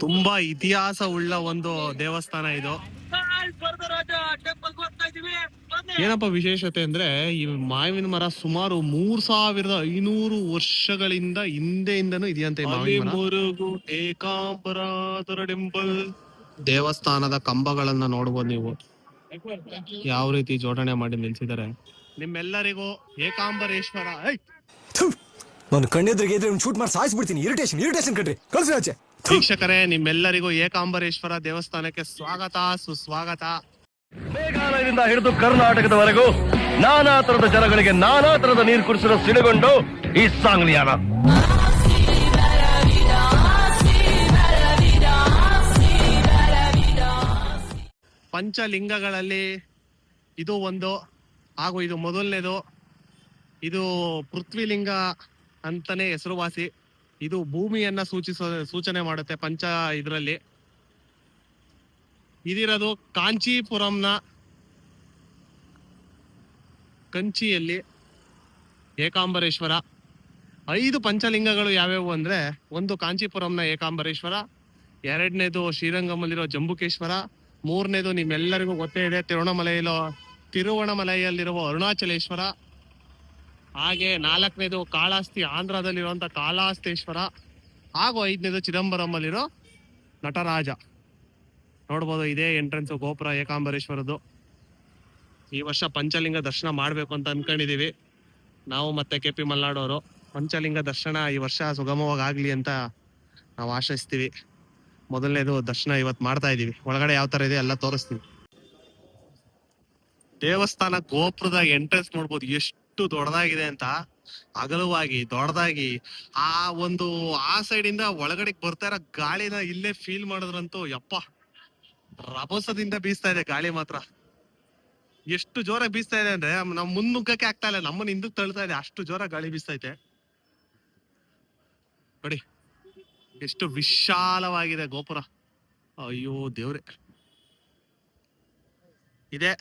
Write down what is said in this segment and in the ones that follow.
ತುಂಬಾ ಇತಿಹಾಸ ಉಳ್ಳ ಒಂದು ದೇವಸ್ಥಾನ ಇದು. ಏನಪ್ಪ ವಿಶೇಷತೆ ಅಂದ್ರೆ ಈ ಮಾವಿನ ಮರ ಸುಮಾರು 3500 ವರ್ಷಗಳಿಂದ ಹಿಂದೆಯಿಂದನೂ ಇದೆಯಂತೆ. ಮುರುಗು ಏಕಾಂಬರಾಧರ ಟೆಂಪಲ್. ದೇವಸ್ಥಾನದ ಕಂಬಗಳನ್ನ ನೋಡ್ಬೋದು ನೀವು, ಯಾವ ರೀತಿ ಜೋಡಣೆ ಮಾಡಿ ನಿಲ್ಸಿದ್ದಾರೆ. ನಿಮ್ಮೆಲ್ಲರಿಗೂ ಏಕಾಂಬರೇಶ್ವರ ನಾನು ಕಣ್ಣೆದ್ರಿಗೆ ಇದ್ರೆ ಶೂಟ್ ಮಾಡಿ ಸಾಯಿಸ್ಬಿಡ್ತೀನಿ. ಇರಿಟೇಷನ್ ಕಣ್ರಿ, ಕಳ್ಸಿ ಆಚೆ. ವೀಕ್ಷಕರೇ, ನಿಮ್ಮೆಲ್ಲರಿಗೂ ಏಕಾಂಬರೇಶ್ವರ ದೇವಸ್ಥಾನಕ್ಕೆ ಸ್ವಾಗತ ಸುಸ್ವಾಗತ. ಮೇಘಾಲಯದಿಂದ ಹಿಡಿದು ಕರ್ನಾಟಕದವರೆಗೂ ನಾನಾ ತರದ ಜನಗಳಿಗೆ ನಾನಾ ತರದ ನೀರು ಕುಡಿಸಿರೋ ಸಿಡಿಗೊಂಡು ಈ ಸಾಂಗ್ಲಿಯಾನ. ಪಂಚಲಿಂಗಗಳಲ್ಲಿ ಇದು ಒಂದು, ಹಾಗೂ ಇದು ಮೊದಲನೇದು. ಇದು ಪೃಥ್ವಿಲಿಂಗ ಅಂತಾನೆ ಹೆಸರುವಾಸಿ. ಇದು ಭೂಮಿಯನ್ನ ಸೂಚನೆ ಮಾಡುತ್ತೆ ಪಂಚ ಇದರಲ್ಲಿ. ಇದಿರೋದು ಕಾಂಚೀಪುರಂನ ಕಂಚಿಯಲ್ಲಿ ಏಕಾಂಬರೇಶ್ವರ. 5 ಪಂಚಲಿಂಗಗಳು ಯಾವ್ಯಾವು ಅಂದ್ರೆ, ಒಂದು ಕಾಂಚೀಪುರಂನ ಏಕಾಂಬರೇಶ್ವರ, ಎರಡನೇದು ಶ್ರೀರಂಗಮಲ್ಲಿರೋ ಜಂಬುಕೇಶ್ವರ, ಮೂರನೇದು ನಿಮ್ಮೆಲ್ಲರಿಗೂ ಗೊತ್ತೇ ಇದೆ ತಿರುವಣಮಲೆಯಲ್ಲಿರುವ ಅರುಣಾಚಲೇಶ್ವರ, ಹಾಗೆ 4ನೇದು ಕಾಳಹಸ್ತಿ ಆಂಧ್ರದಲ್ಲಿರುವಂತ ಕಾಳಹಸ್ತೇಶ್ವರ, ಹಾಗೂ 5ನೇದು ಚಿದಂಬರಂ ಅಲ್ಲಿರೋ ನಟರಾಜ. ನೋಡ್ಬೋದು, ಇದೇ ಎಂಟ್ರೆನ್ಸ್ ಗೋಪುರ ಏಕಾಂಬರೇಶ್ವರದ್ದು. ಈ ವರ್ಷ ಪಂಚಲಿಂಗ ದರ್ಶನ ಮಾಡ್ಬೇಕು ಅಂತ ಅನ್ಕೊಂಡಿದೀವಿ ನಾವು ಮತ್ತೆ KP ಮಲ್ನಾಡವರು. ಪಂಚಲಿಂಗ ದರ್ಶನ ಈ ವರ್ಷ ಸುಗಮವಾಗಿ ಆಗ್ಲಿ ಅಂತ ನಾವು ಆಶಿಸ್ತೀವಿ. ಮೊದಲನೇದು ದರ್ಶನ ಇವತ್ತು ಮಾಡ್ತಾ ಇದೀವಿ. ಒಳಗಡೆ ಯಾವ ತರ ಇದೆ ಎಲ್ಲ ತೋರಿಸ್ತೀವಿ. ದೇವಸ್ಥಾನ ಗೋಪುರದ ಎಂಟ್ರೆನ್ಸ್ ನೋಡ್ಬೋದು ಎಷ್ಟು ದೊಡ್ಡದಾಗಿದೆ ಅಂತ. ಅಗಲವಾಗಿ ದೊಡ್ಡದಾಗಿ ಆ ಸೈಡ್ ಇಂದ ಒಳಗಡೆ ಬರ್ತಾ ಇರೋ ಗಾಳಿನ ಇಲ್ಲೇ ಫೀಲ್ ಮಾಡಿದ್ರಂತೂ ಯಪ್ಪ, ರಭಸದಿಂದ ಬೀಸ್ತಾ ಇದೆ ಗಾಳಿ ಮಾತ್ರ. ಎಷ್ಟು ಜೋರಾಗಿ ಬೀಸ್ತಾ ಇದೆ ಅಂದ್ರೆ ನಮ್ ಮುನ್ನುಗ್ಗಕ್ಕೆ ಆಗ್ತಾ ಇಲ್ಲ, ನಮ್ಮನ್ನ ಹಿಂದಕ್ಕೆ ತಳ್ತಾ ಇದೆ, ಅಷ್ಟು ಜೋರಾಗಿ ಗಾಳಿ ಬೀಸ್ತೈತೆ. ನೋಡಿ ಎಷ್ಟು ವಿಶಾಲವಾಗಿದೆ ಗೋಪುರ. ಅಯ್ಯೋ ದೇವ್ರೆ. ಇದೆ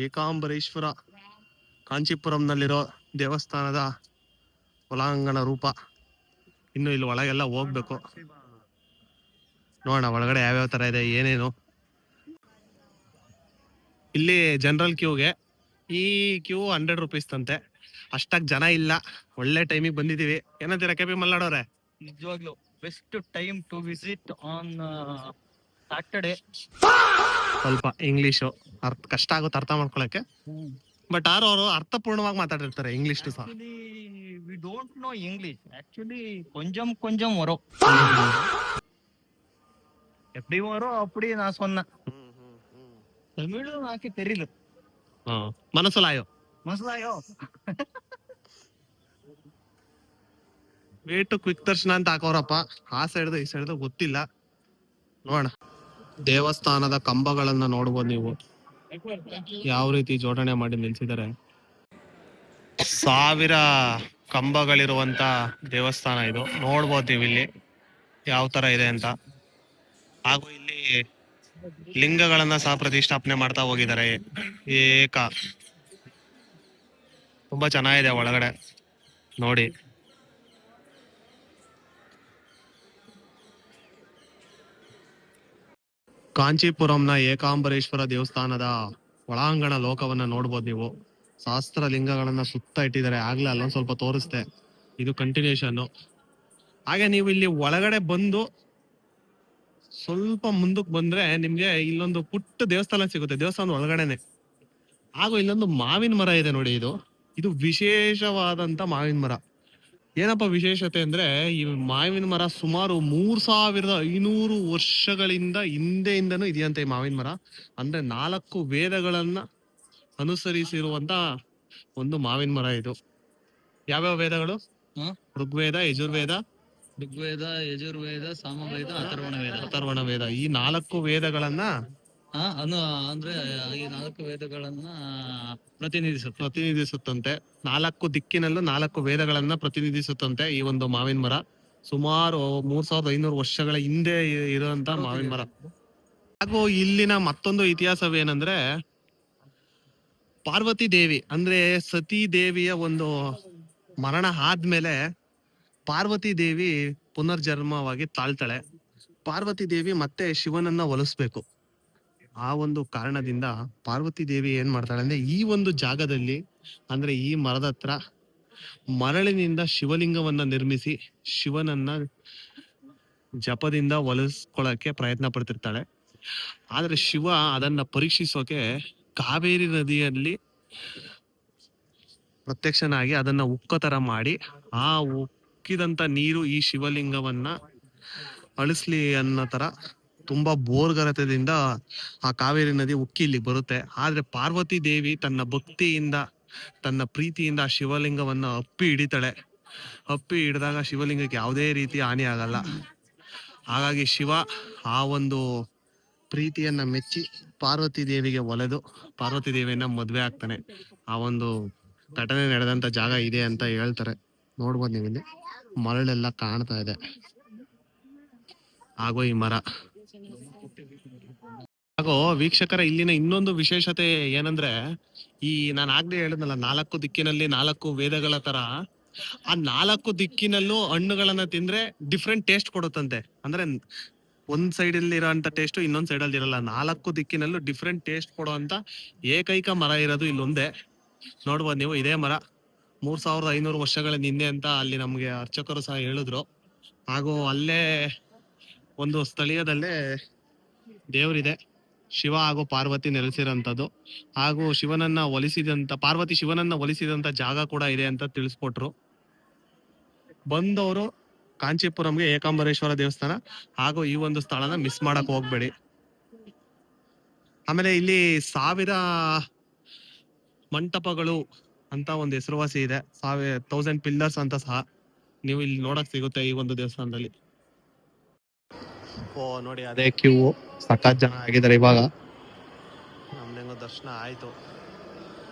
ಏಕಾಂಬರೇಶ್ವರ ಕಾಂಚೀಪುರಂನಲ್ಲಿರೋ ದೇವಸ್ಥಾನದ ಒಳಾಂಗಣ ರೂಪ. ಇನ್ನು ಇಲ್ಲಿ ಒಳಗೆಲ್ಲ ಹೋಗ್ಬೇಕು, ನೋಡೋಣ ಒಳಗಡೆ ಯಾವ್ಯಾವ ತರ ಇದೆ ಏನೇನು. ಇಲ್ಲಿ ಜನರಲ್ ಕ್ಯೂಗೆ ಈ ಕ್ಯೂ 100 ರೂಪೀಸ್ ತಂತೆ. ಅಷ್ಟಾಗಿ ಜನ ಇಲ್ಲ, ಒಳ್ಳೆ ಟೈಮಿಗೆ ಬಂದಿದೀವಿ. ಏನಂತೀರಾ KP ಮಲ್ನಾಡವ್ರೆ? ನಿಜವಾಗ್ಲೂ best time to visit on Saturday. ಸ್ವಲ್ಪ ಇಂಗ್ಲಿಷು ಕಷ್ಟ ಆಗುತ್ತೆ ಅರ್ಥ ಮಾಡ್ಕೊಳಕ್ಕೆ, ಬಟ್ ಅವರು ಅರ್ಥಪೂರ್ಣವಾಗಿ ಮಾತಾಡಿರ್ತಾರೆ ಇಂಗ್ಲಿಷ್ ಸಹ. We don't know English actually, ಕೊಂಚಂ ವರೋ எப்படி வரும் அப்படி நான் சொன்னேன். தமிழ் நாக்கு தெரியல. ಮನಸ್ಸಲಾಯೋ ವೇಟು ಕ್ವಿಕ್ ದರ್ಶನ ಅಂತ ಹಾಕೋರಪ್ಪ. ಆ ಸೈಡ್ದು ಈ ಸೈಡ್ದು ಗೊತ್ತಿಲ್ಲ, ನೋಡೋಣ. ದೇವಸ್ಥಾನದ ಕಂಬಗಳನ್ನ ನೋಡ್ಬೋದು ನೀವು, ಯಾವ ರೀತಿ ಜೋಡಣೆ ಮಾಡಿ ನಿಲ್ಸಿದ್ದಾರೆ. 1000 ಕಂಬಗಳಿರುವಂತ ದೇವಸ್ಥಾನ ಇದು. ನೋಡ್ಬೋದು ನೀವು ಇಲ್ಲಿ ಯಾವ ತರ ಇದೆ ಅಂತ. ಹಾಗೂ ಇಲ್ಲಿ ಲಿಂಗಗಳನ್ನ ಸಹ ಪ್ರತಿಷ್ಠಾಪನೆ ಮಾಡ್ತಾ ಹೋಗಿದ್ದಾರೆ. ತುಂಬಾ ಚೆನ್ನಾಗಿದೆ ಒಳಗಡೆ ನೋಡಿ. ಕಾಂಚೀಪುರಂನ ಏಕಾಂಬರೇಶ್ವರ ದೇವಸ್ಥಾನದ ಒಳಾಂಗಣ ಲೋಕವನ್ನ ನೋಡ್ಬೋದು ನೀವು. ಸಹಸ್ರ ಲಿಂಗಗಳನ್ನ ಸುತ್ತ ಇಟ್ಟಿದ್ದಾರೆ. ಆಗ್ಲೇ ಅಲ್ಲೊಂದ್ ಸ್ವಲ್ಪ ತೋರಿಸ್ದೆ, ಇದು ಕಂಟಿನ್ಯೂಷನ್. ಹಾಗೆ ನೀವು ಇಲ್ಲಿ ಒಳಗಡೆ ಬಂದು ಸ್ವಲ್ಪ ಮುಂದಕ್ಕೆ ಬಂದ್ರೆ ನಿಮ್ಗೆ ಇಲ್ಲೊಂದು ಪುಟ್ಟ ದೇವಸ್ಥಾನ ಸಿಗುತ್ತೆ, ದೇವಸ್ಥಾನದ ಒಳಗಡೆನೆ. ಹಾಗೂ ಇಲ್ಲೊಂದು ಮಾವಿನ ಮರ ಇದೆ ನೋಡಿ. ಇದು ವಿಶೇಷವಾದಂತ ಮಾವಿನ ಮರ. ಏನಪ್ಪ ವಿಶೇಷತೆ ಅಂದ್ರೆ, ಈ ಮಾವಿನ ಮರ ಸುಮಾರು 3500 ವರ್ಷಗಳಿಂದ ಹಿಂದೆಯಿಂದನೂ ಇದೆಯಂತೆ ಈ ಮಾವಿನ ಮರ. ಅಂದ್ರೆ 4 ವೇದಗಳನ್ನ ಅನುಸರಿಸಿರುವಂತ ಒಂದು ಮಾವಿನ ಮರ ಇದು. ಯಾವ್ಯಾವ ವೇದಗಳು? ಋಗ್ವೇದ, ಯಜುರ್ವೇದ, ಸಾಮವೇದ, ಅಥರ್ವಣ ವೇದ. ಈ 4 ವೇದಗಳನ್ನ ಅಂದ್ರೆ ಈ 4 ವೇದಗಳನ್ನ ಪ್ರತಿನಿಧಿಸುತ್ತಂತೆ. 4 ದಿಕ್ಕಿನಲ್ಲೂ 4 ವೇದಗಳನ್ನ ಪ್ರತಿನಿಧಿಸುತ್ತಂತೆ ಈ ಒಂದು ಮಾವಿನ ಮರ. ಸುಮಾರು 3500 ವರ್ಷಗಳ ಹಿಂದೆ ಇರುವಂತ ಮಾವಿನ ಮರ. ಹಾಗೂ ಇಲ್ಲಿನ ಮತ್ತೊಂದು ಇತಿಹಾಸವೇನಂದ್ರೆ, ಪಾರ್ವತಿ ದೇವಿ ಅಂದ್ರೆ ಸತಿ ದೇವಿಯ ಒಂದು ಮರಣ ಆದ್ಮೇಲೆ ಪಾರ್ವತಿ ದೇವಿ ಪುನರ್ಜನ್ಮವಾಗಿ ತಾಳ್ತಾಳೆ. ಪಾರ್ವತಿ ದೇವಿ ಮತ್ತೆ ಶಿವನನ್ನ ಒಲಿಸ್ಬೇಕು. ಆ ಒಂದು ಕಾರಣದಿಂದ ಪಾರ್ವತಿ ದೇವಿ ಏನ್ ಮಾಡ್ತಾಳೆ ಅಂದ್ರೆ ಈ ಒಂದು ಜಾಗದಲ್ಲಿ ಅಂದ್ರೆ ಈ ಮರದ ಹತ್ರ ಮರಳಿನಿಂದ ಶಿವಲಿಂಗವನ್ನ ನಿರ್ಮಿಸಿ ಶಿವನನ್ನ ಜಪದಿಂದ ಒಲಿಸ್ಕೊಳಕ್ಕೆ ಪ್ರಯತ್ನ ಪಡ್ತಿರ್ತಾಳೆ. ಆದ್ರೆ ಶಿವ ಅದನ್ನ ಪರೀಕ್ಷಿಸೋಕೆ ಕಾವೇರಿ ನದಿಯಲ್ಲಿ ಪ್ರತ್ಯಕ್ಷನಾಗಿ ಅದನ್ನ ಉಕ್ಕ ತರ ಮಾಡಿ ಆ ಉಕ್ಕಿದಂತ ನೀರು ಈ ಶಿವಲಿಂಗವನ್ನ ಅಳಿಸ್ಲಿ ಅನ್ನೋ ತರ ತುಂಬಾ ಬೋರ್ಗರತದಿಂದ ಆ ಕಾವೇರಿ ನದಿ ಉಕ್ಕಿ ಇಲ್ಲಿ ಬರುತ್ತೆ. ಆದ್ರೆ ಪಾರ್ವತಿ ದೇವಿ ತನ್ನ ಭಕ್ತಿಯಿಂದ ತನ್ನ ಪ್ರೀತಿಯಿಂದ ಆ ಶಿವಲಿಂಗವನ್ನ ಅಪ್ಪಿ ಹಿಡಿತಾಳೆ. ಅಪ್ಪಿ ಹಿಡಿದಾಗ ಶಿವಲಿಂಗಕ್ಕೆ ಯಾವುದೇ ರೀತಿ ಹಾನಿ ಆಗಲ್ಲ. ಹಾಗಾಗಿ ಶಿವ ಆ ಒಂದು ಪ್ರೀತಿಯನ್ನ ಮೆಚ್ಚಿ ಪಾರ್ವತಿ ದೇವಿಗೆ ಒಲೆದು ಪಾರ್ವತಿ ದೇವಿಯನ್ನ ಮದ್ವೆ ಆಗ್ತಾನೆ. ಆ ಒಂದು ಘಟನೆ ನಡೆದಂತ ಜಾಗ ಇದೆ ಅಂತ ಹೇಳ್ತಾರೆ. ನೋಡ್ಬೋದು ನೀವು ಇಲ್ಲಿ ಮರಳೆಲ್ಲ ಕಾಣ್ತಾ ಇದೆ. ಹಾಗೂ ಈ ಮರ ಹಾಗೂ ವೀಕ್ಷಕರ ಇಲ್ಲಿನ ಇನ್ನೊಂದು ವಿಶೇಷತೆ ಏನಂದ್ರೆ ಈ ನಾನು ಆಗ್ಲೇ ಹೇಳಿದ್ನಲ್ಲ 4 ದಿಕ್ಕಿನಲ್ಲಿ 4 ವೇದಗಳ ತರ ಆ 4 ದಿಕ್ಕಿನಲ್ಲೂ ಹಣ್ಣುಗಳನ್ನ ತಿಂದ್ರೆ ಡಿಫ್ರೆಂಟ್ ಟೇಸ್ಟ್ ಕೊಡುತ್ತಂತೆ. ಅಂದ್ರೆ ಒಂದ್ ಸೈಡ್ ಅಲ್ಲಿ ಇರೋಂತ ಟೇಸ್ಟ್ ಇನ್ನೊಂದ್ ಸೈಡ್ ಅಲ್ಲಿ ಇರಲ್ಲ. 4 ದಿಕ್ಕಿನಲ್ಲೂ ಡಿಫ್ರೆಂಟ್ ಟೇಸ್ಟ್ ಕೊಡುವಂತ ಏಕೈಕ ಮರ ಇರೋದು ಇಲ್ಲೊಂದೇ. ನೋಡ್ಬೋದು ನೀವು ಇದೇ ಮರ 3500 ವರ್ಷಗಳ ಹಿಂದೆ ಅಂತ ಅಲ್ಲಿ ನಮ್ಗೆ ಅರ್ಚಕರು ಸಹ ಹೇಳಿದ್ರು. ಹಾಗೂ ಅಲ್ಲೇ ಒಂದು ಸ್ಥಳೀಯದಲ್ಲೇ ದೇವರಿದೆ, ಶಿವ ಹಾಗೂ ಪಾರ್ವತಿ ನೆಲೆಸಿರೋಂಥದ್ದು. ಹಾಗೂ ಶಿವನನ್ನ ಒಲಿಸಿದಂತ ಪಾರ್ವತಿ ಶಿವನನ್ನ ಒಲಿಸಿದಂತ ಜಾಗ ಕೂಡ ಇದೆ ಅಂತ ತಿಳಿಸ್ಕೊಟ್ರು. ಬಂದವರು ಕಾಂಚೀಪುರಂಗೆ ಏಕಾಂಬರೇಶ್ವರ ದೇವಸ್ಥಾನ ಹಾಗೂ ಈ ಒಂದು ಸ್ಥಳನ ಮಿಸ್ ಮಾಡಕ್ ಹೋಗ್ಬೇಡಿ. ಆಮೇಲೆ ಇಲ್ಲಿ 1000 ಮಂಟಪಗಳು ಅಂತ ಒಂದು ಹೆಸರುವಾಸಿ ಇದೆ. 1000 ಪಿಲ್ಲರ್ಸ್ ಅಂತ ಸಹ ನೀವು ಇಲ್ಲಿ ನೋಡಕ್ ಸಿಗುತ್ತೆ ಈ ಒಂದು ದೇವಸ್ಥಾನದಲ್ಲಿ. ಓ ನೋಡಿ ಅದೇ ಕ್ಯೂ, ಸಖತ್ ಜನ ಆಗಿದ್ದಾರೆ. ಇವಾಗ ನಮ್ದೆಂಗೋ ದರ್ಶನ ಆಯ್ತು.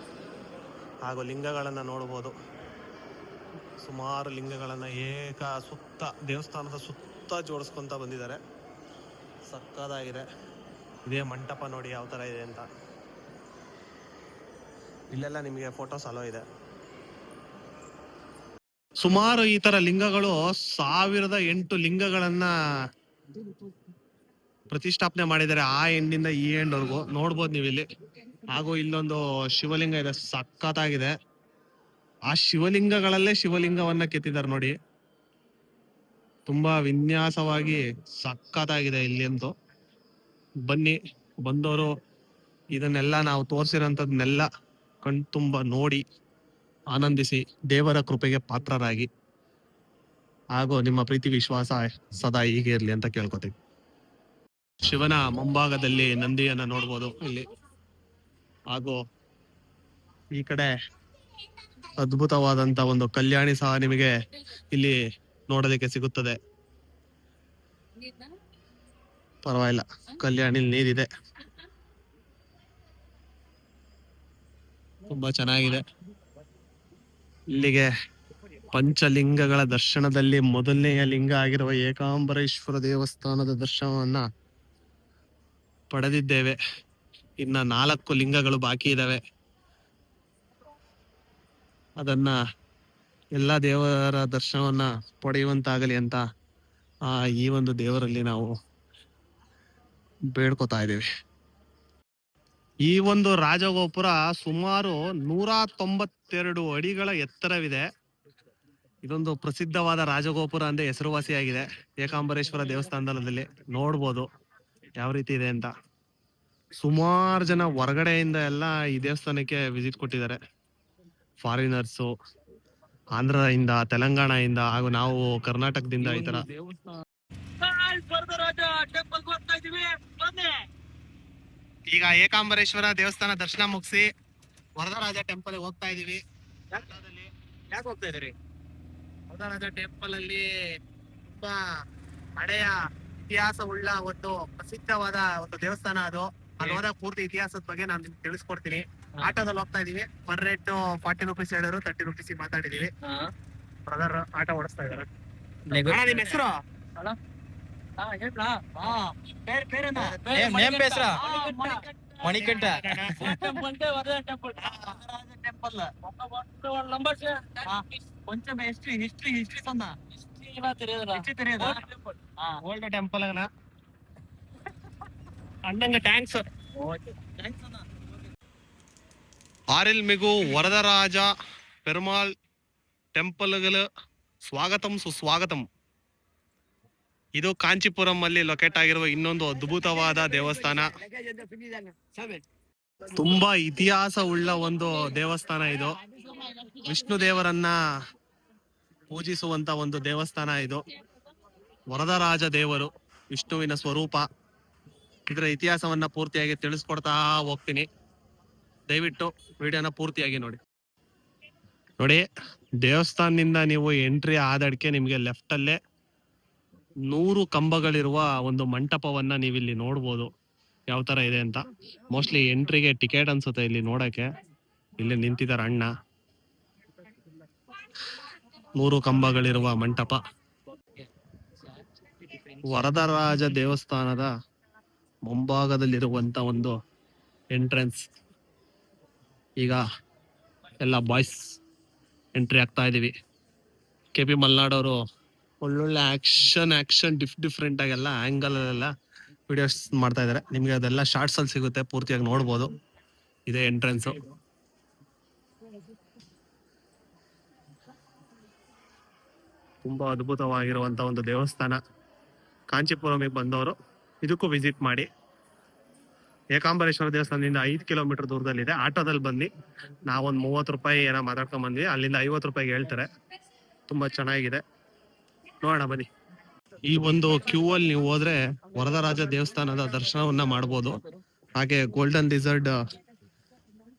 ಹಾಗೂ ಲಿಂಗಗಳನ್ನ ನೋಡ್ಬೋದು. ಸುಮಾರು ಲಿಂಗಗಳನ್ನ ಸುತ್ತ ದೇವಸ್ಥಾನದ ಸುತ್ತ ಜೋಡಿಸ್ಕೊಂತ ಬಂದಿದ್ದಾರೆ. ಸಕ್ಕದಾಗಿದೆ. ಇದೇ ಮಂಟಪ ನೋಡಿ ಯಾವ ತರ ಇದೆ ಅಂತ. ಇಲ್ಲೆಲ್ಲ ನಿಮಗೆ ಫೋಟೋಸ್ ಅಲೋ ಇದೆ. ಸುಮಾರು ಈ ತರ ಲಿಂಗಗಳು 1008 ಲಿಂಗಗಳನ್ನ ಪ್ರತಿಷ್ಠಾಪನೆ ಮಾಡಿದ್ದಾರೆ. ಆ ಎಂಡಿಂದ ಈ ಎಂಡ್ ವರ್ಗು ನೋಡ್ಬೋದು ನೀವು ಇಲ್ಲಿ. ಹಾಗೂ ಇಲ್ಲೊಂದು ಶಿವಲಿಂಗ ಇದೆ, ಸಖತ್ತಾಗಿದೆ. ಆ ಶಿವಲಿಂಗಗಳಲ್ಲೇ ಶಿವಲಿಂಗವನ್ನ ಕೆತ್ತಿದ್ದಾರೆ ನೋಡಿ. ತುಂಬಾ ವಿನ್ಯಾಸವಾಗಿ ಸಖತ್ತಾಗಿದೆ ಇಲ್ಲಿ ಅಂತೂ. ಬನ್ನಿ, ಬಂದವರು ಇದನ್ನೆಲ್ಲ ನಾವು ತೋರಿಸಿರೋಂಥದ್ನೆಲ್ಲ ಕಣ್ತುಂಬ ನೋಡಿ ಆನಂದಿಸಿ ದೇವರ ಕೃಪೆಗೆ ಪಾತ್ರರಾಗಿ ಹಾಗೂ ನಿಮ್ಮ ಪ್ರೀತಿ ವಿಶ್ವಾಸ ಸದಾ ಹೀಗೆ ಇರ್ಲಿ ಅಂತ ಕೇಳ್ಕೊತೀವಿ. ಶಿವನ ಮುಂಭಾಗದಲ್ಲಿ ನಂದಿಯನ್ನ ನೋಡ್ಬೋದು ಇಲ್ಲಿ. ಹಾಗೂ ಈ ಕಡೆ ಅದ್ಭುತವಾದಂತ ಒಂದು ಕಲ್ಯಾಣಿ ಸಹ ನಿಮಗೆ ಇಲ್ಲಿ ನೋಡಲಿಕ್ಕೆ ಸಿಗುತ್ತದೆ. ಪರವಾಗಿಲ್ಲ, ಕಲ್ಯಾಣಿ ನೀರಿದೆ, ತುಂಬಾ ಚೆನ್ನಾಗಿದೆ. ಇಲ್ಲಿಗೆ ಪಂಚಲಿಂಗಗಳ ದರ್ಶನದಲ್ಲಿ ಮೊದಲನೆಯ ಲಿಂಗ ಆಗಿರುವ ಏಕಾಂಬರೇಶ್ವರ ದೇವಸ್ಥಾನದ ದರ್ಶನವನ್ನ ಪಡೆದಿದ್ದೇವೆ. ಇನ್ನ 4 ಲಿಂಗಗಳು ಬಾಕಿ ಇದಾವೆ. ಅದನ್ನ ಎಲ್ಲಾ ದೇವರ ದರ್ಶನವನ್ನ ಪಡೆಯುವಂತಾಗಲಿ ಅಂತ ಈ ಒಂದು ದೇವರಲ್ಲಿ ನಾವು ಬೇಡ್ಕೊತಾ ಇದ್ದೀವಿ. ಈ ಒಂದು ರಾಜಗೋಪುರ ಸುಮಾರು 192 ಅಡಿಗಳ ಎತ್ತರವಿದೆ. ಇದೊಂದು ಪ್ರಸಿದ್ಧವಾದ ರಾಜಗೋಪುರ ಅಂದ್ರೆ ಹೆಸರುವಾಸಿಯಾಗಿದೆ ಏಕಾಂಬರೇಶ್ವರ ದೇವಸ್ಥಾನದಲ್ಲಿ. ನೋಡ್ಬೋದು ಯಾವ ರೀತಿ ಇದೆ ಅಂತ. ಸುಮಾರು ಜನ ಹೊರಗಡೆಯಿಂದ ಎಲ್ಲ ಈ ದೇವಸ್ಥಾನಕ್ಕೆ ವಿಸಿಟ್ ಕೊಟ್ಟಿದ್ದಾರೆ. ಫಾರಿನರ್ಸು, ಆಂಧ್ರದಿಂದ, ತೆಲಂಗಾಣದಿಂದ ಹಾಗೂ ನಾವು ಕರ್ನಾಟಕದಿಂದ ಈ ತರ. ಈಗ ಏಕಾಂಬರೇಶ್ವರ ದೇವಸ್ಥಾನ ದರ್ಶನ ಮುಗಿಸಿ ವರದರಾಜ ಟೆಂಪಲ್ ಹೋಗ್ತಾ ಇದೀವಿ. ಯಾಕೆ ಹೋಗ್ತಾ ಇದೀರಿ? ವರದರಾಜ ಟೆಂಪಲ್ ಅಲ್ಲಿ ತುಂಬಾ ಹಳೆಯ ಇತಿಹಾಸ ಉಳ್ಳ ಒಂದು ಪ್ರಸಿದ್ಧವಾದ ಒಂದು ದೇವಸ್ಥಾನ ಅದು. ಅಲ್ಲಿ ಹೋದಾಗ ಪೂರ್ತಿ ಇತಿಹಾಸದ ಬಗ್ಗೆ ನಾನು ನಿಮ್ಗೆ ತಿಳಿಸ್ಕೊಡ್ತೀನಿ. ಆಟೋದಲ್ಲಿ ಹೋಗ್ತಾ ಇದೀವಿ. ಪರ್ ರೇಟ್ 40 ರೂಪೀಸ್ ಹೇಳಿದ್ರು, 30 ರೂಪೀಸ್ ಮಾತಾಡಿದೀವಿ. ಬ್ರದರ್ ಆಟೋ ಓಡಿಸ್ತಾ ಇದಾರೆ. ನಿಮ್ ಹೆಸರು? ಮಣಿಕಂಠ. కొంచెం హిస్టరీ సొన్న ಓಲ್ಡ್ ಟೆಂಪಲ್ ಅಣ್ಣಂಗ ಟ್ಯಾಂಕ್ಸ್. ಆರಿಲ್ಮಿಗು ವರದರಾಜ ಪೆರುಮಾಳ್ ಟೆಂಪಲ್ಗಳು ಸ್ವಾಗತಂ ಸುಸ್ವಾಗತಂ. ಇದು ಕಾಂಚೀಪುರಂ ಅಲ್ಲಿ ಲೊಕೇಟ್ ಆಗಿರುವ ಇನ್ನೊಂದು ಅದ್ಭುತವಾದ ದೇವಸ್ಥಾನ. ತುಂಬಾ ಇತಿಹಾಸ ಉಳ್ಳ ಒಂದು ದೇವಸ್ಥಾನ ಇದು. ವಿಷ್ಣು ದೇವರನ್ನ ಪೂಜಿಸುವಂತ ಒಂದು ದೇವಸ್ಥಾನ ಇದು. ವರದರಾಜ ದೇವರು ವಿಷ್ಣುವಿನ ಸ್ವರೂಪ. ಇದರ ಇತಿಹಾಸವನ್ನ ಪೂರ್ತಿಯಾಗಿ ತಿಳಿಸ್ಕೊಡ್ತಾ ಹೋಗ್ತೀನಿ. ದಯವಿಟ್ಟು ವಿಡಿಯೋನ ಪೂರ್ತಿಯಾಗಿ ನೋಡಿ. ದೇವಸ್ಥಾನದಿಂದ ನೀವು ಎಂಟ್ರಿ ಆದಡ್ಕೆ ನಿಮ್ಗೆ ಲೆಫ್ಟ್ ಅಲ್ಲೇ 100 ಕಂಬಗಳಿರುವ ಒಂದು ಮಂಟಪವನ್ನ ನೀವಿಲ್ಲಿ ನೋಡ್ಬೋದು ಯಾವ ತರ ಇದೆ ಅಂತ. ಮೋಸ್ಟ್ಲಿ ಎಂಟ್ರಿಗೆ ಟಿಕೆಟ್ ಅನ್ಸುತ್ತೆ ಇಲ್ಲಿ ನೋಡಕ್ಕೆ. ಇಲ್ಲಿ ನಿಂತಿದ್ದಾರೆ ಅಣ್ಣ. 100 ಕಂಬಗಳಿರುವ ಮಂಟಪ. ವರದರಾಜ ದೇವಸ್ಥಾನದ ಮುಂಭಾಗದಲ್ಲಿರುವಂತ ಒಂದು ಎಂಟ್ರೆನ್ಸ್. ಈಗ ಎಲ್ಲ ಬಾಯ್ಸ್ ಎಂಟ್ರಿ ಆಗ್ತಾ ಇದೀವಿ. KP ಮಲ್ನಾಡ್ ಅವರು ಒಳ್ಳೊಳ್ಳೆ ಆಕ್ಷನ್ ಡಿಫ್ರೆಂಟ್ ಆಗೆಲ್ಲ ಆಂಗಲ್ ಅಲ್ಲೆಲ್ಲ ವಿಡಿಯೋಸ್ ಮಾಡ್ತಾ ಇದಾರೆ. ನಿಮ್ಗೆ ಅದೆಲ್ಲ ಶಾರ್ಟ್ಸ್ ಅಲ್ಲಿ ಸಿಗುತ್ತೆ, ಪೂರ್ತಿಯಾಗಿ ನೋಡ್ಬೋದು. ಇದೇ ಎಂಟ್ರೆನ್ಸ್. ತುಂಬಾ ಅದ್ಭುತವಾಗಿರುವಂತ ಒಂದು ದೇವಸ್ಥಾನ. ಕಾಂಚೀಪುರಮಿಗೆ ಬಂದವರು ಇದಕ್ಕೂ ವಿಸಿಟ್ ಮಾಡಿ. ಏಕಾಂಬರೇಶ್ವರ ದೇವಸ್ಥಾನದಿಂದ 5 ಕಿಲೋಮೀಟರ್ ದೂರದಲ್ಲಿದೆ. ಆಟೋದಲ್ಲಿ ಬಂದು ನಾವೊಂದು 30 ರೂಪಾಯಿ ಏನೋ ಮಾತಾಡ್ಕೊಂಡ್ ಬಂದ್ವಿ. ಅಲ್ಲಿಂದ 50 ರೂಪಾಯಿಗೆ ಹೇಳ್ತಾರೆ. ತುಂಬಾ ಚೆನ್ನಾಗಿದೆ, ನೋಡೋಣ ಬನ್ನಿ. ಈ ಒಂದು ಕ್ಯೂ ಅಲ್ಲಿ ನೀವು ಹೋದ್ರೆ ವರದರಾಜ ದೇವಸ್ಥಾನದ ದರ್ಶನವನ್ನ ಮಾಡ್ಬೋದು. ಹಾಗೆ ಗೋಲ್ಡನ್ ಲಿಸರ್ಡ್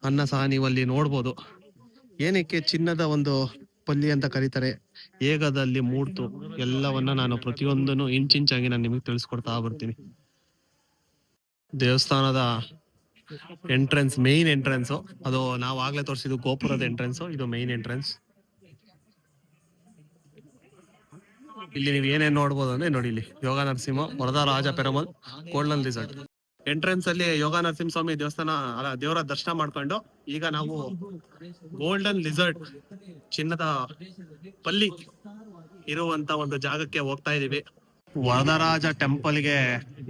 ಅನ್ನ ಸಹ ನೀವು ಅಲ್ಲಿ ನೋಡ್ಬೋದು. ಏನಕ್ಕೆ ಚಿನ್ನದ ಒಂದು ಪಲ್ಲಿ ಅಂತ ಕರೀತಾರೆ, ಏಗದಲ್ಲಿ ಮೂಡ್ತು ಎಲ್ಲವನ್ನ ನಾನು ಪ್ರತಿಯೊಂದನ್ನು ಇಂಚಿಂಚಾಗಿ ನಾನು ನಿಮಗೆ ತಿಳಿಸ್ಕೊಡ್ತಾ ಬರ್ತೀನಿ. ದೇವಸ್ಥಾನದ ಎಂಟ್ರೆನ್ಸ್, ಮೇನ್ ಎಂಟ್ರೆನ್ಸ್ ಅದು ನಾವು ಆಗ್ಲೇ ತೋರಿಸಿದ್ದು ಗೋಪುರದ ಎಂಟ್ರೆನ್ಸ್. ಇದು ಮೇನ್ ಎಂಟ್ರೆನ್ಸ್. ಇಲ್ಲಿ ನೀವು ಏನೇನ್ ನೋಡ್ಬೋದು ಅಂದ್ರೆ ನೋಡಿ, ಇಲ್ಲಿ Yoga Narasimha, Varadaraja Perumal, golden lizard. Entrance ಅಲ್ಲಿ ಯೋಗ ನರಸಿಂಹ ಸ್ವಾಮಿ ದೇವಸ್ಥಾನ ದೇವರ ದರ್ಶನ ಮಾಡ್ಕೊಂಡು ಈಗ ನಾವು ಗೋಲ್ಡನ್ ಲಿಸರ್ಡ್, ಚಿನ್ನದ ಪಲ್ಲಿ ಇರುವಂತ ಒಂದು ಜಾಗಕ್ಕೆ ಹೋಗ್ತಾ ಇದೀವಿ. ವರದರಾಜ ಟೆಂಪಲ್ಗೆ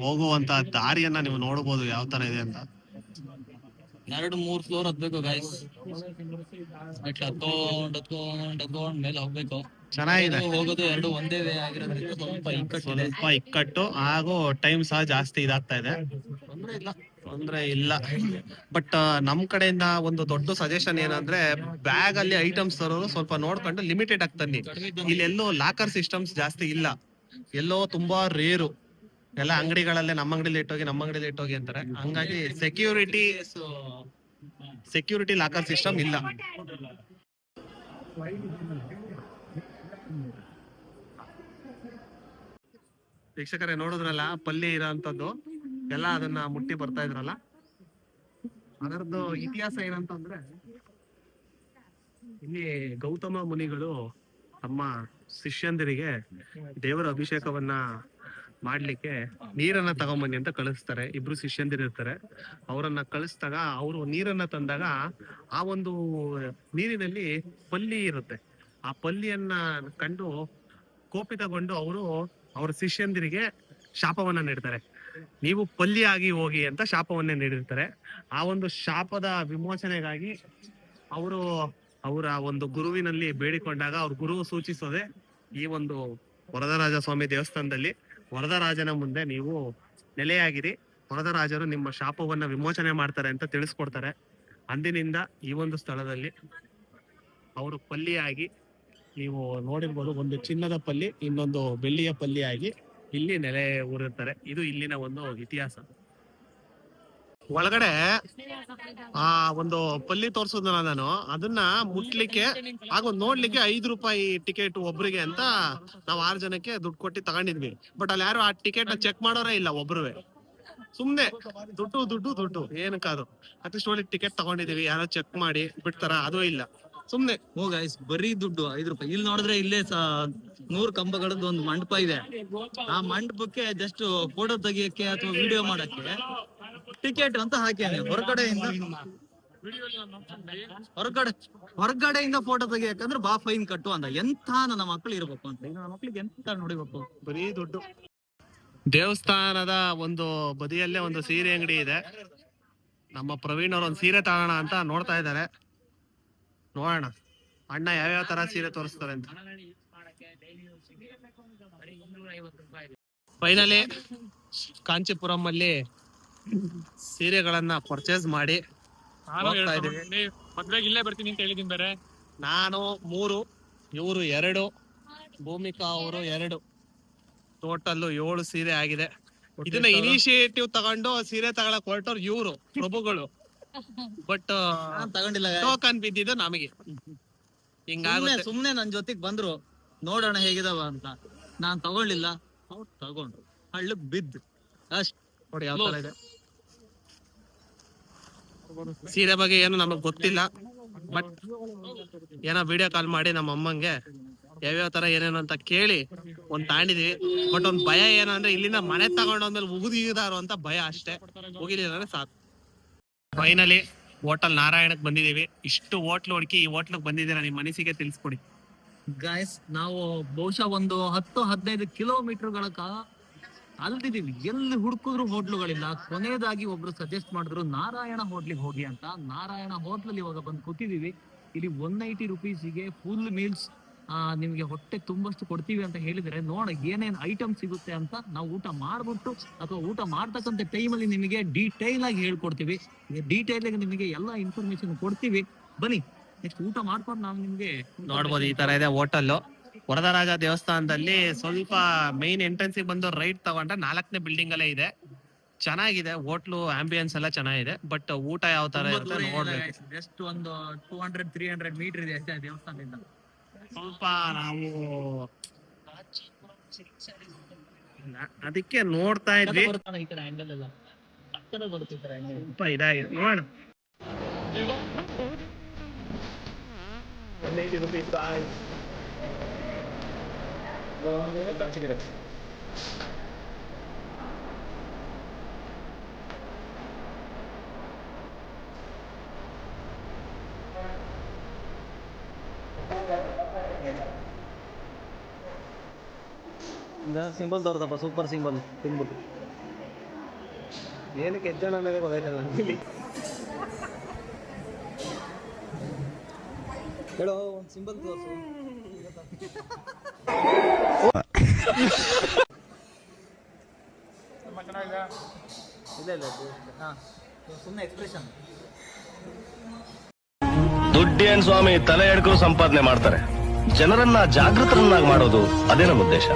ಹೋಗುವಂತ ದಾರಿಯನ್ನ ನೀವು ನೋಡಬಹುದು ಯಾವ ತರ ಇದೆ ಅಂತ. 2-3 ಫ್ಲೋರ್ ಹತ್ಬೇಕು ಗೈಸ್. ಹತ್ಕೊಂಡ್ ಮೇಲೆ ಹೋಗ್ಬೇಕು. ಚೆನ್ನಾಗಿದೆ. ಹೋಗೋದು 2 ಒಂದೇ ವೇ ಆಗಿರೋದ್ರಿಂದ ಸ್ವಲ್ಪ ಇಕ್ಕಟ್ಟು ಹಾಗೂ ಟೈಮ್ ಸಹ ಜಾಸ್ತಿ ಇದಾಗ್ತಾ ಇದೆ. ತೊಂದ್ರೆ ಇಲ್ಲ. ಬಟ್ ನಮ್ ಕಡೆಯಿಂದ ಒಂದು ದೊಡ್ಡ ಸಜೆಷನ್ ಏನಂದ್ರೆ, ಬ್ಯಾಗ್ ಅಲ್ಲಿ ಐಟಮ್ಸ್ ತರೋರು ಸ್ವಲ್ಪ ನೋಡ್ಕೊಂಡು ಲಿಮಿಟೆಡ್ ಆಗಿ ತನ್ನಿ. ಇಲ್ಲೆಲ್ಲೋ ಲಾಕರ್ ಸಿಸ್ಟಮ್ಸ್ ಜಾಸ್ತಿ ಇಲ್ಲ, ಎಲ್ಲೋ ತುಂಬಾ ರೇರು. ಎಲ್ಲ ಅಂಗಡಿಗಳಲ್ಲೇ ನಮ್ಮ ಅಂಗಡಿಲಿ ಇಟ್ಟೋಗಿ ಅಂತಾರೆ. ಹಂಗಾಗಿ ಸೆಕ್ಯೂರಿಟಿ ಲಾಕರ್ ಸಿಸ್ಟಮ್ ಇಲ್ಲ. ವೀಕ್ಷಕರೇ ನೋಡಿದ್ರಲ್ಲ, ಪಲ್ಲಿ ಇರೋಂಥದ್ದು ಎಲ್ಲ ಅದನ್ನ ಮುಟ್ಟಿ ಬರ್ತಾ ಇದ್ರಲ್ಲ. ಅದರದ್ದು ಇತಿಹಾಸ ಏನಂತಂದ್ರೆ, ಇಲ್ಲಿ ಗೌತಮ ಮುನಿಗಳು ತಮ್ಮ ಶಿಷ್ಯಂದಿರಿಗೆ ದೇವರ ಅಭಿಷೇಕವನ್ನ ಮಾಡ್ಲಿಕ್ಕೆ ನೀರನ್ನ ತಗೊಂಬನ್ನಿ ಅಂತ ಕಳಿಸ್ತಾರೆ. 2 ಶಿಷ್ಯಂದಿರು ಇರ್ತಾರೆ. ಅವರನ್ನ ಕಳಿಸಿದಾಗ ಅವರು ನೀರನ್ನ ತಂದಾಗ ಆ ಒಂದು ನೀರಿನಲ್ಲಿ ಪಲ್ಲಿ ಇರುತ್ತೆ. ಆ ಪಲ್ಲಿಯನ್ನ ಕಂಡು ಕೋಪಿತಗೊಂಡು ಅವರು ಅವರ ಶಿಷ್ಯಂದಿರಿಗೆ ಶಾಪವನ್ನ ನೀಡ್ತಾರೆ. ನೀವು ಪಲ್ಲಿ ಆಗಿ ಹೋಗಿ ಅಂತ ಶಾಪವನ್ನೇ ನೀಡಿರ್ತಾರೆ. ಆ ಒಂದು ಶಾಪದ ವಿಮೋಚನೆಗಾಗಿ ಅವರು ಅವರ ಒಂದು ಗುರುವಿನಲ್ಲಿ ಬೇಡಿಕೊಂಡಾಗ ಅವ್ರ ಗುರು ಸೂಚಿಸೋದೆ ಈ ಒಂದು ವರದರಾಜ ಸ್ವಾಮಿ ದೇವಸ್ಥಾನದಲ್ಲಿ. ವರದರಾಜನ ಮುಂದೆ ನೀವು ನೆಲೆಯಾಗಿರಿ, ವರದರಾಜರು ನಿಮ್ಮ ಶಾಪವನ್ನ ವಿಮೋಚನೆ ಮಾಡ್ತಾರೆ ಅಂತ ತಿಳಿಸ್ಕೊಡ್ತಾರೆ. ಅಂದಿನಿಂದ ಈ ಒಂದು ಸ್ಥಳದಲ್ಲಿ ಅವರು ಪಲ್ಲಿಯಾಗಿ ನೀವು ನೋಡಿರ್ಬೋದು, ಒಂದು ಚಿನ್ನದ ಪಲ್ಲಿ, ಇನ್ನೊಂದು ಬೆಳ್ಳಿಯ ಪಲ್ಲಿ ಆಗಿ ಇಲ್ಲಿ ನೆಲೆ ಊರಿರ್ತಾರೆ. ಇದು ಇಲ್ಲಿನ ಒಂದು ಇತಿಹಾಸ. ಒಳಗಡೆ ಆ ಒಂದು ಪಲ್ಲಿ ತೋರ್ಸೋದನ್ನ ನಾನು ಅದನ್ನ ಮುಟ್ಲಿಕ್ಕೆ ಹಾಗೂ ನೋಡ್ಲಿಕ್ಕೆ 5 ರೂಪಾಯಿ ಟಿಕೆಟ್ ಒಬ್ರಿಗೆ ಅಂತ ನಾವ್ 6 ಜನಕ್ಕೆ ದುಡ್ಡು ಕೊಟ್ಟು ತಗೊಂಡಿದ್ವಿ. ಬಟ್ ಅಲ್ಲಿ ಯಾರು ಆ ಟಿಕೆಟ್ ನ ಚೆಕ್ ಮಾಡೋರೇ ಇಲ್ಲ. ಒಬ್ರುವೆ ಸುಮ್ನೆ ದುಡ್ಡು ಏನಕ್ಕಾದ್ರು ಅಟ್ಲೀಸ್ಟ್ ನೋಡಿ ಟಿಕೆಟ್ ತಗೊಂಡಿದೀವಿ, ಯಾರೋ ಚೆಕ್ ಮಾಡಿ ಬಿಡ್ತಾರ, ಅದು ಇಲ್ಲ. ಸುಮ್ನೆ ಗೈಸ್ ಬರೀ ದುಡ್ಡು 5 ರೂಪಾಯಿ. ಇಲ್ಲಿ ನೋಡಿದ್ರೆ ಇಲ್ಲೇ 100 ಕಂಬಗಳದ್ದು ಒಂದು ಮಂಟಪ ಇದೆ. ಆ ಮಂಟಪಕ್ಕೆ ಜಸ್ಟ್ ಫೋಟೋ ತೆಗಿಯಕ್ಕೆ ಅಥವಾ ವಿಡಿಯೋ ಮಾಡಕ್ಕೆ ಟಿಕೆಟ್ ಅಂತ ಹಾಕ್ಯಾನೆ. ಹೊರಗಡೆಯಿಂದ ಹೊರಗಡೆಯಿಂದ ಫೋಟೋ ತೆಗಿಯಕಂದ್ರೆ ಬಾ ಫೈನ್ ಕಟ್ಟು ಅಂದ. ಎಂತ ನನ್ನ ಮಕ್ಳು ಇರ್ಬೇಕು ಅಂತ. ಈಗ ನನ್ನ ಮಕ್ಳಿಗೆ ಎಂತ ನೋಡಿಬೇಕು, ಬರೀ ದುಡ್ಡು. ದೇವಸ್ಥಾನದ ಒಂದು ಬದಿಯಲ್ಲೇ ಒಂದು ಸೀರೆ ಅಂಗಡಿ ಇದೆ. ನಮ್ಮ ಪ್ರವೀಣ್ ಅವ್ರ ಒಂದು ಸೀರೆ ತಗೋಣ ಅಂತ ನೋಡ್ತಾ ಇದ್ದಾರೆ. ನೋಡೋಣ ಅಣ್ಣ ಯಾವ್ಯಾವ ತರ ಸೀರೆ ತೋರಿಸ್ತಾರೆ ಅಂತ. ಫೈನಲಿ ಕಾಂಚೀಪುರಂ ಅಲ್ಲಿ ಸೀರೆಗಳನ್ನ ಪರ್ಚೇಸ್ ಮಾಡಿ ಹೋಗ್ತಾ ಇದೀವಿ. ಮದ್ವೆಗೆ ಇಲ್ಲೇ ಬರ್ತೀನಿ ಅಂತ ಹೇಳಿದೀನಿ ಬೇರೆ. ನಾನು 3, ಇವರು 2, ಭೂಮಿಕಾ ಅವರು 2, ಟೋಟಲ್ 7 ಸೀರೆ ಆಗಿದೆ. ಇದನ್ನ ಇನಿಷಿಯೇಟಿವ್ ತಗೊಂಡು ಸೀರೆ ತಗೊಳಕ್ ಹೊರಟವ್ರು ಇವ್ರು ಪ್ರಭುಗಳು. ಬಟ್ ತಗೊಂಡಿಲ್ಲ, ಟೋಕನ್ ಬಿದ್ದಿದ್ದು ನಮಗೆ. ಹಿಂಗಾಗುತ್ತೆ. ಸುಮ್ನೆ ನನ್ ಜೊತೆಗ್ ಬಂದ್ರು ನೋಡೋಣ ಹೇಗಿದಾವ ಅಂತ. ನಾನ್ ತಗೊಳ್ಳಿಲ್ಲ, ಅವ್ರು ತಗೊಂಡ್ರು, ಹಳ್ಳಕ್ ಬಿದ್ದು ಅಷ್ಟ್. ನೋಡಿ ಯಾವ ತರ ಇದೆ ಸೀರೆ ಬಗ್ಗೆ ಏನು ನಮಗ್ ಗೊತ್ತಿಲ್ಲ. ಬಟ್ ಏನೋ ವಿಡಿಯೋ ಕಾಲ್ ಮಾಡಿ ನಮ್ಮ ಅಮ್ಮಂಗೆ ಯಾವ್ಯಾವ ತರ ಏನೇನು ಅಂತ ಕೇಳಿ ಒಂದ್ ತಾಂಡಿದೀವಿ. ಬಟ್ ಒಂದ್ ಭಯ ಏನಂದ್ರೆ ಇಲ್ಲಿಂದ ಮನೆ ತಗೊಂಡೋದ್ಮೇಲೆ ಉಗಿದಾರು ಅಂತ ಭಯ ಅಷ್ಟೇ. ಹೋಗಿಲ್ಲ ಅಂದ್ರೆ ಸಾಕು. ಫೈನಲಿ ಹೋಟೆಲ್ ನಾರಾಯಣಕ್ ಬಂದಿದೀವಿ. ಇಷ್ಟು ಹೋಟ್ಲು ಹುಡುಕಿ ಈ ಹೋಟ್ಲಿಗೆ ಬಂದಿದ್ದೀರಾ, ನಿಮ್ ಮನಸ್ಸಿಗೆ ತಿಳಿಸ್ಕೊಡಿ. ಗಾಯ್ಸ್, ನಾವು ಬಹುಶಃ ಒಂದು 10-15 ಕಿಲೋಮೀಟರ್ಗಳ ಕಾಲ ಅಲ್ದಿದೀವಿ. ಎಲ್ಲಿ ಹುಡುಕಿದ್ರು ಹೋಟ್ಲುಗಳಿಲ್ಲ. ಕೊನೆಯದಾಗಿ ಒಬ್ರು ಸಜೆಸ್ಟ್ ಮಾಡಿದ್ರು ನಾರಾಯಣ ಹೋಟ್ಲಿಗೆ ಹೋಗಿ ಅಂತ. ನಾರಾಯಣ ಹೋಟ್ಲಲ್ಲಿ ಇವಾಗ ಬಂದು ಕೂತಿದೀವಿ. ಇಲ್ಲಿ 190 ರುಪೀಸಿಗೆ ಫುಲ್ ಮೀಲ್ಸ್ ನಿಮ್ಗೆ ಹೊಟ್ಟೆ ತುಂಬಷ್ಟು ಕೊಡ್ತೀವಿ ಅಂತ ಹೇಳಿದ್ರೆ, ನೋಡ ಏನೇನ್ ಐಟಮ್ ಸಿಗುತ್ತೆ ಅಂತ ನಾವು ಊಟ ಮಾಡ್ಬಿಟ್ಟು ಅಥವಾ ಊಟ ಮಾಡ್ತಕ್ಕಂಥ ಟೈಮಲ್ಲಿ ನಿಮಗೆ ಡೀಟೇಲ್ ಆಗಿ ಹೇಳ್ಕೊಡ್ತೀವಿ. ಡೀಟೇಲ್ ಆಗಿ ನಿಮಗೆ ಎಲ್ಲಾ ಇನ್ಫಾರ್ಮೇಶನ್ ಕೊಡ್ತೀವಿ. ಬನ್ನಿ ನೆಕ್ಸ್ಟ್ ಊಟ ಮಾಡ್ಕೊಂಡು ನಾವು ನಿಮ್ಗೆ ನೋಡ್ಬೋದು ಈ ತರ ಇದೆ ಹೋಟೆಲ್. ವರದರಾಜ ದೇವಸ್ಥಾನದಲ್ಲಿ ಸ್ವಲ್ಪ ಮೈನ್ ಎಂಟ್ರೆನ್ಸ್ ಬಂದು ರೈಟ್ ತಗೊಂಡ್ರೆ 4ನೇ ಬಿಲ್ಡಿಂಗ್ ಅಲ್ಲೇ ಇದೆ. ಚೆನ್ನಾಗಿದೆ ಹೋಟ್ಲು, ಆಂಬಿಯನ್ಸ್ ಎಲ್ಲ ಚೆನ್ನಾಗಿದೆ. ಬಟ್ ಊಟ ಯಾವ ತರ ಇರುತ್ತೆ ನೋಡ್ಬೇಕು. ಜಸ್ಟ್ ಒಂದು 200-300 ಮೀಟರ್ ಇದೆ ಅಷ್ಟೇ ದೇವಸ್ಥಾನದಿಂದ. ಸ್ವಲ್ಪ ನಾವು ಅದಕ್ಕೆ ನೋಡ್ತಾ ಇದ್ವಿ. ಈ ಕಡೆ ಹ್ಯಾಂಡಲ್ ಎಲ್ಲ ಬರುತ್ತಿದ್ದಾರೆ. ಸ್ವಲ್ಪ ಇದಾಗಿದೆ ನೋಡೋಣ. ಸಿಂಬಲ್ ತೋರ್ದಪ್ಪ, ಸೂಪರ್ ಸಿಂಬಲ್ ತಿನ್ಬಿಟ್ಟು. ಏನಕ್ಕೆ ಎಜ್ಜಣ ಮೇಲೆ ಗೊತ್ತಾಯ್ತಲ್ಲ ಹೇಳೋ, ಒಂದು ಸಿಂಬಲ್ ತೋರ್ಸು. ಇಲ್ಲ ಹಾ, ಸುಮ್ಮನೆ ಎಕ್ಸ್ಪ್ರೆಷನ್. ದುಡ್ಡೇನ್ ಸ್ವಾಮಿ ತಲೆ ಎಡ್ಕರು ಸಂಪಾದನೆ ಮಾಡ್ತಾರೆ. ಜನರನ್ನ ಜಾಗೃತರನ್ನಾಗಿ ಮಾಡೋದು ಅದೇ ನಮ್ಮ ಉದ್ದೇಶ.